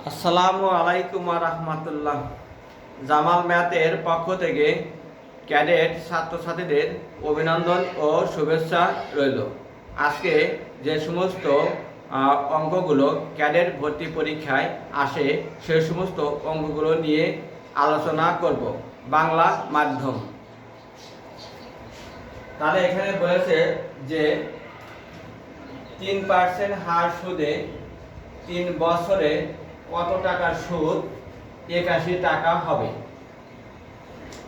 আসসালামু আলাইকুম রাহমাতুল্লাহ। জামাল ম্যাথের পক্ষ থেকে ক্যাডেট ছাত্রছাত্রীদের অভিনন্দন ও শুভেচ্ছা রইল। আজকে যে সমস্ত অঙ্কগুলো ক্যাডেট ভর্তি পরীক্ষায় আসে সেই সমস্ত অঙ্কগুলো নিয়ে আলোচনা করব বাংলা মাধ্যম। তাহলে এখানে বলেছে যে 3% হার সুদে 3 বছরে কত টাকার সুদ 81 টাকা হবে।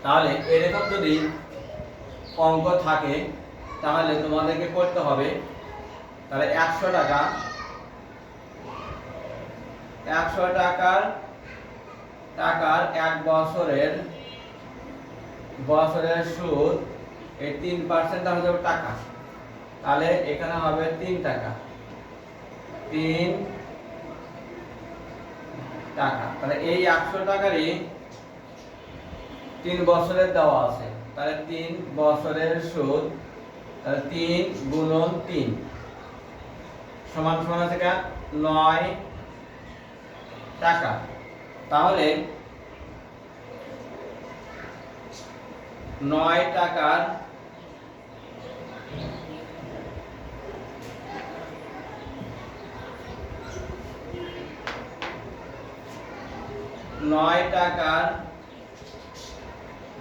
তাহলে এরকম যদি অঙ্ক থাকে তাহলে তোমাদেরকে করতে হবে, তাহলে 100 টাকার 1 বছরের সুদ, এই 3% হয়ে যাবে টাকা, তাহলে এখানে হবে 3 টাকা, 3 টাকা। তাহলে এই 100 টাকারই 3 বছরের দেওয়া আছে, তাহলে 3 বছরের সুদ, তাহলে 3 গুণন 3 সমান সমান আছে 9 টাকা। তাহলে 9 টাকার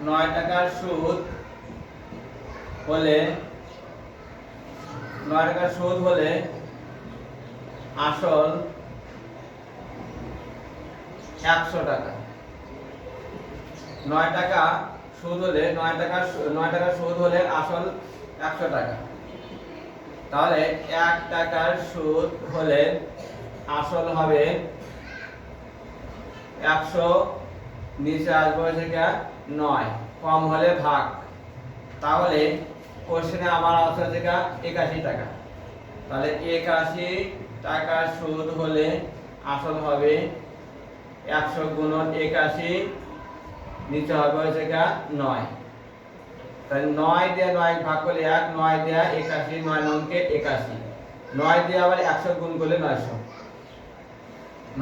9 টাকার সুদ হলে 9 টাকার সুদ হলে আসল 100 টাকা। 9 টাকা সুদ হলে 9 টাকার সুদ হলে আসল 100 টাকা। তাহলে 1 টাকার সুদ হলে আসল হবে 100, নিচে আসবে থেকে 9, কম হলে ভাগ। তাহলে কোশ্চেনে আমার আছে থেকে 81 টাকা। তাহলে 81 টাকার সুদ হলে আসল হবে 100 গুণন 81, নিচে হবে থেকে 9। তাহলে 9 দিয়ে 9 ভাগ করলে 1, 9 দিয়ে 81, 9 নংকে 81, 9 দিয়ে আবার 100 গুণ করলে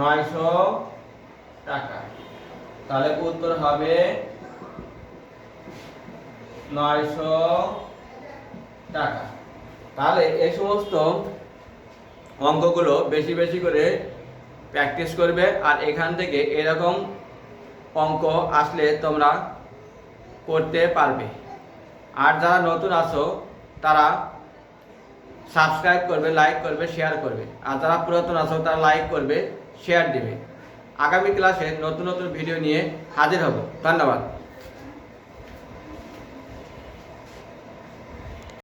900 টাকা। তাহলে উত্তর হবে 900 টাকা। তাহলে এই সমস্ত অঙ্কগুলো বেশি বেশি করে প্র্যাকটিস করবে, আর এখান থেকে এরকম অঙ্ক আসলে তোমরা করতে পারবে। আর যারা নতুন আছো তারা সাবস্ক্রাইব করবে, লাইক করবে, শেয়ার করবে, আর যারা পুরাতন আছো তারা লাইক করবে, শেয়ার দিবে। আগামী ক্লাসে নতুন নতুন ভিডিও নিয়ে হাজির হব। ধন্যবাদ।